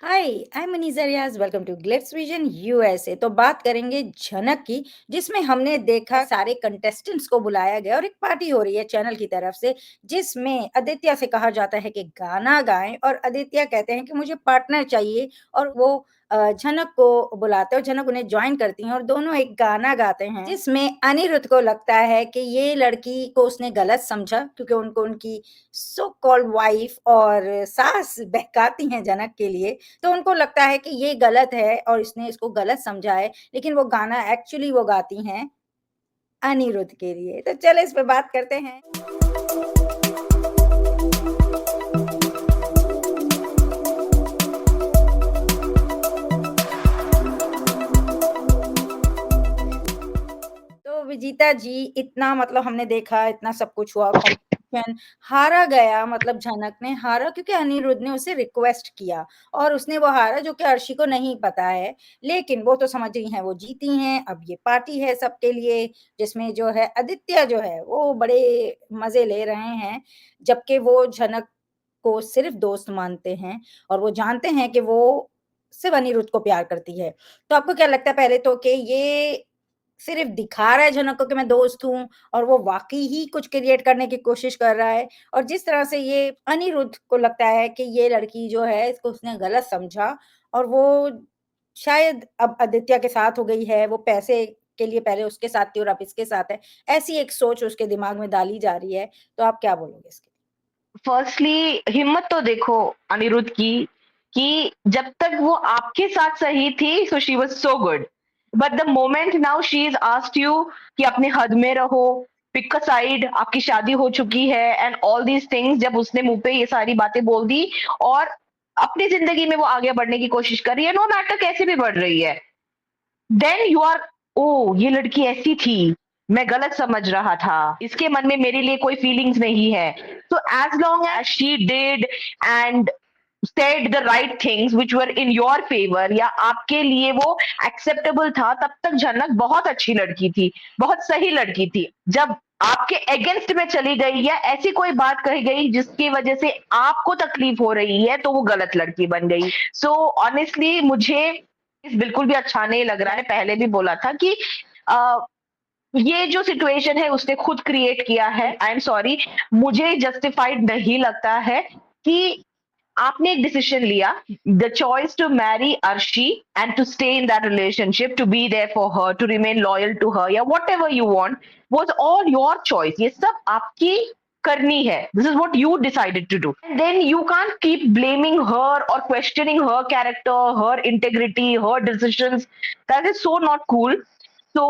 Hi, I am Aneeza Riyaz, welcome to Glitz Vision USA. तो बात करेंगे झनक की, जिसमें हमने देखा सारे कंटेस्टेंट्स को बुलाया गया और एक पार्टी हो रही है चैनल की तरफ से, जिसमें आदित्य से कहा जाता है कि गाना गाएँ और आदित्य कहते हैं कि मुझे पार्टनर चाहिए और वो झनक को बुलाते हैं और झनक उन्हें जॉइन करती हैं और दोनों एक गाना गाते हैं, जिसमें अनिरुद्ध को लगता है कि ये लड़की को उसने गलत समझा क्योंकि उनको उनकी सो कॉल्ड वाइफ और सास बहकाती हैं झनक के लिए। तो उनको लगता है कि ये गलत है और इसने इसको गलत समझा है, लेकिन वो गाना एक्चुअली वो गाती हैं अनिरुद्ध के लिए। तो चलो इस पे बात करते हैं। तो विजेता जी इतना मतलब हमने देखा, इतना सब कुछ हुआ, कॉम्पिटिशन हारा गया, मतलब झनक ने हारा क्योंकि अनिरुद्ध ने उसे रिक्वेस्ट किया और उसने वो हारा जो कि अर्शी को नहीं पता है। लेकिन वो तो समझ रही हैं वो जीती हैं, अब ये पार्टी है सबके लिए, जिसमें जो है आदित्य जो है वो बड़े मज़े ले रहे हैं, जबकि वो झनक को सिर्फ़ दोस्त मानते हैं और वो जानते हैं कि वो सिर्फ़ अनिरुद्ध को प्यार करती है। तो आपको क्या लगता है पहले तो कि ये सिर्फ़ दिखा रहा है झनक को कि मैं दोस्त हूँ और वो वाक़ई ही कुछ क्रिएट करने की कोशिश कर रहा है, और जिस तरह से ये अनिरुद्ध को लगता है कि ये लड़की जो है इसको उसने गलत समझा और वो शायद अब आदित्य के साथ हो गई है, वो पैसे के लिए पहले उसके साथ थी और अब इसके साथ है, ऐसी एक सोच उसके दिमाग में डाली जा रही है। तो आप क्या बोलोगे इसके? फर्स्टली हिम्मत तो देखो अनिरुद्ध की कि जब तक वो आपके साथ सही थी so she was so good, but the moment now she is asked you कि अपने हद में रहो, पिक अ साइड, आपकी शादी हो चुकी है एंड ऑल दीज थिंग्स, जब उसने मुंह पे ये सारी बातें बोल दी और अपनी जिंदगी में वो आगे बढ़ने की कोशिश कर रही है, नो मैटर कैसे भी बढ़ रही है, देन यू आर ओ ये लड़की ऐसी थी, मैं गलत समझ रहा था, इसके मन में मेरे लिए कोई फीलिंग्स नहीं है। So as long as she did and said the right things which were in your favor या आपके लिए वो acceptable था, तब तक झनक बहुत अच्छी लड़की थी, बहुत सही लड़की थी। जब आपके अगेंस्ट में चली गई या ऐसी कोई बात कही गई जिसकी वजह से आपको तकलीफ हो रही है, तो वो गलत लड़की बन गई। सो ऑनेस्टली मुझे बिल्कुल भी अच्छा नहीं लग रहा है। पहले भी बोला था कि ये जो सिचुएशन है उसने खुद क्रिएट किया है। आई एम सॉरी, मुझे जस्टिफाइड नहीं लगता है कि आपने एक डिसीजन लिया, the choice to marry Arshi and to stay in that relationship, to be there for her, to remain loyal to her या whatever you want, was all your choice. ये सब आपकी करनी है, this is what you decided to do, then you can't keep blaming her और questioning her character, her integrity, her decisions. That is so not cool. तो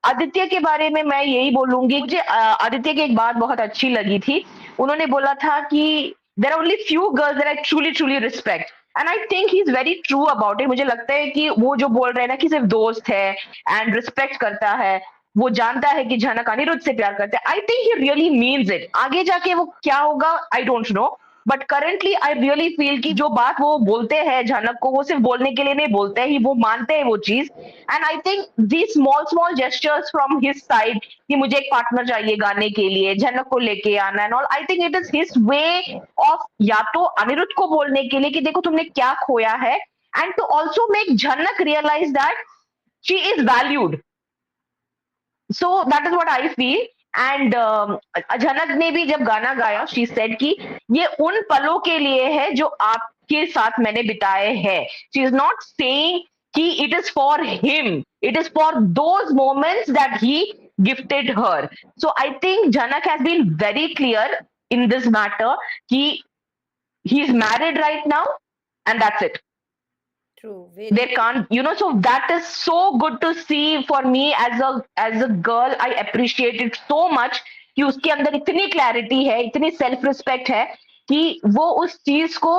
आदित्य के बारे में मैं यही बोलूंगी, मुझे आदित्य की एक बात बहुत अच्छी लगी थी। उन्होंने बोला था कि there are only few girls that I truly truly respect, and I think he is very true about it. मुझे लगता है कि वो जो बोल रहे हैं ना कि सिर्फ दोस्त है एंड रिस्पेक्ट करता है, वो जानता है कि झनक अनिरुद्ध से प्यार करते हैं, आई think he really means it. आगे जाके वो क्या होगा I don't know, but currently I really feel कि जो बात वो बोलते हैं झनक को, वो सिर्फ बोलने के लिए नहीं बोलते हैं, वो मानते हैं वो चीज। And I think the small small gestures from his side कि मुझे एक पार्टनर चाहिए गाने के लिए, झनक को लेके आना and all, I think it is his way of या तो अनिरुद्ध को बोलने के लिए कि देखो तुमने क्या खोया है, and to also make Jhanak realise that she is valued. So that is what I feel. And Jhanak ने भी जब गाना गाया शी सेड कि ये उन पलों के लिए है जो आपके साथ मैंने बिताए हैं। शी इज नॉट सेइंग कि it is for him, it is for those moments that he gifted her. So I think Jhanak has been very clear in this matter कि he is married right now and that's it. True, very They can't, so that is so good to see for me as a girl. I appreciate it so much कि उसके अंदर इतनी clarity है, इतनी self respect है कि वो उस चीज को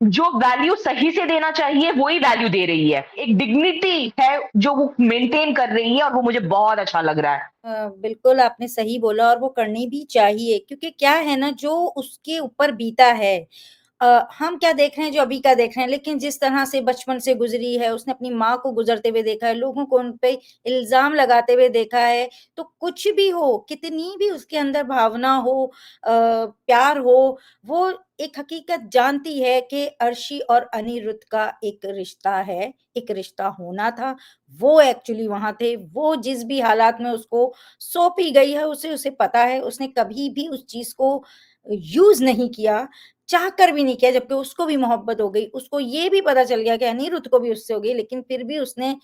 जो वैल्यू सही से देना चाहिए वही वैल्यू दे रही है। एक डिग्निटी है जो वो मेंटेन कर रही है और वो मुझे बहुत अच्छा लग रहा है। बिल्कुल आपने सही बोला और वो करनी भी चाहिए क्योंकि क्या है ना, जो उसके ऊपर बीता है हम क्या देख रहे हैं जो अभी का देख रहे हैं, लेकिन जिस तरह से बचपन से गुज़री है, उसने अपनी माँ को गुज़रते हुए देखा है, लोगों को उन पे इल्ज़ाम लगाते हुए देखा है, तो कुछ भी हो, कितनी भी उसके अंदर भावना हो, प्यार हो, वो एक हकीकत जानती है कि अर्शी और अनिरुद्ध का एक रिश्ता है, एक रिश्ता होना था। वो एक्चुअली वहाँ थे, वो जिस भी हालात में उसको सौंपी गई है, उसे पता है, उसने कभी भी उस चीज़ को यूज़ नहीं किया, चाहकर भी नहीं किया, जबकि उसको भी मोहब्बत हो गई। उसको ये भी पता चल गया कि अनिरुद्ध को भी उससे हो गई, लेकिन फिर भी उसने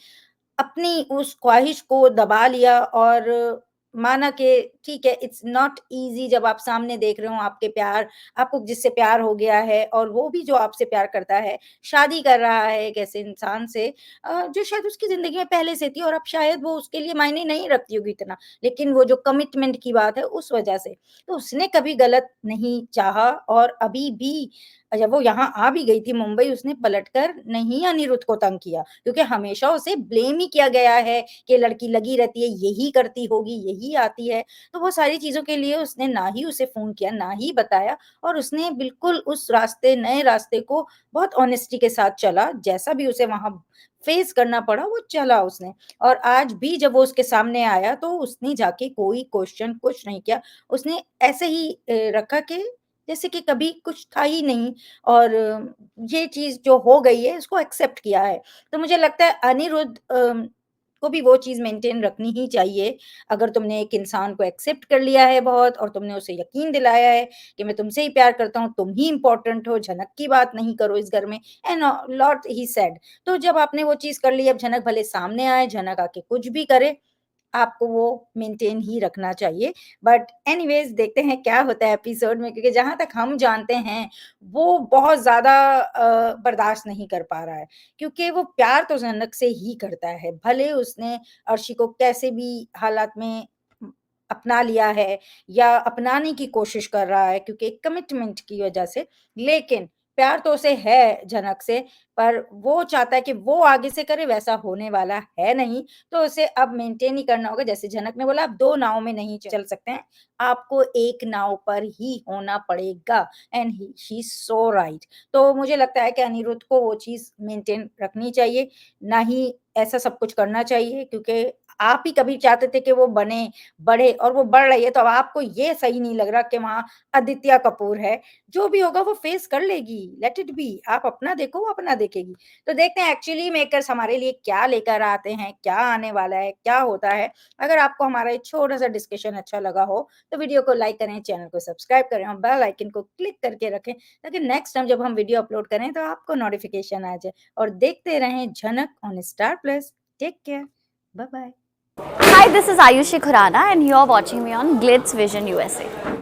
अपनी उस ख्वाहिश को दबा लिया और माना कि ठीक है, इट्स नॉट ईज़ी जब आप सामने देख रहे हो आपके प्यार, आपको जिससे प्यार हो गया है और वो भी जो आपसे प्यार करता है, शादी कर रहा है एक ऐसे इंसान से जो शायद उसकी ज़िंदगी में पहले से थी और अब शायद वो उसके लिए मायने नहीं रखती होगी इतना, लेकिन वो जो कमिटमेंट की बात है उस वजह से। तो उसने कभी गलत नहीं चाहा और अभी भी जब वो यहाँ आ भी गई थी मुंबई, उसने पलटकर नहीं अनिरुद्ध को तंग किया, क्योंकि हमेशा उसे ब्लेम ही किया गया है कि लड़की लगी रहती है, यही करती होगी, यही आती है। तो वो सारी चीज़ों के लिए उसने ना ही उसे फ़ोन किया, ना ही बताया और उसने बिल्कुल उस रास्ते नए रास्ते को बहुत ऑनेस्टी के साथ चला, जैसा भी उसे वहाँ फेस करना पड़ा वो चला उसने। और आज भी जब वो उसके सामने आया तो उसने जाके कोई क्वेश्चन कुछ नहीं किया, उसने ऐसे ही रखा कि जैसे कि कभी कुछ था ही नहीं और ये चीज़ जो हो गई है इसको एक्सेप्ट किया है। तो मुझे लगता है अनिरुद्ध को भी वो चीज़ मेंटेन रखनी ही चाहिए। अगर तुमने एक इंसान को एक्सेप्ट कर लिया है बहुत और तुमने उसे यकीन दिलाया है कि मैं तुमसे ही प्यार करता हूँ, तुम ही इम्पोर्टेंट हो, झनक की बात नहीं करो इस घर में एंड लॉट ही सेड। तो जब आपने वो चीज़ कर ली, अब झनक भले सामने आए, झनक आके कुछ भी करे, आपको वो मेंटेन ही रखना चाहिए। बट एनीवेज़ देखते हैं क्या होता है एपिसोड में क्योंकि जहाँ तक हम जानते हैं, वो बहुत ज़्यादा बर्दाश्त नहीं कर पा रहा है क्योंकि वो प्यार तो ज़नक से ही करता है। भले उसने अर्शी को कैसे भी हालात में अपना लिया है या अपनाने की कोशिश कर रहा है क्योंकि कमिटमेंट की वजह से, लेकिन प्यार तो उसे है झनक से, पर वो चाहता है कि वो आगे से करे, वैसा होने वाला है नहीं। तो उसे अब मेंटेन ही करना होगा जैसे जनक ने बोला आप 2 नाव में नहीं चल सकते हैं, आपको एक नाव पर ही होना पड़ेगा and he she is so right. तो मुझे लगता है कि अनिरुद्ध को वो चीज़ मेंटेन रखनी चाहिए, ना ही ऐसा सब कुछ करना चाहिए क्योंकि आप ही कभी चाहते थे कि वो बने, बढ़े और वो बढ़ रही है तो अब आपको ये सही नहीं लग रहा कि वहाँ आदित्य कपूर है। जो भी होगा वो फेस कर लेगी, लेट इट बी। आप अपना देखो, वो अपना देखेगी। तो देखते हैं एक्चुअली मेकर्स हमारे लिए क्या लेकर आते हैं, क्या आने वाला है, क्या होता है। अगर आपको हमारा ये छोटा-सा डिस्कशन अच्छा लगा हो, तो वीडियो को लाइक करें, चैनल को सब्सक्राइब करें और बेल आइकन को क्लिक करके रखें, ताकि नेक्स्ट टाइम जब हम वीडियो अपलोड करें, तो आपको नोटिफ़िकेशन आ जाए और देखते रहें Jhanak on Star Plus. Take care, bye bye. Hi, this is Ayushi Khurana, and you're watching me on Glitz Vision USA.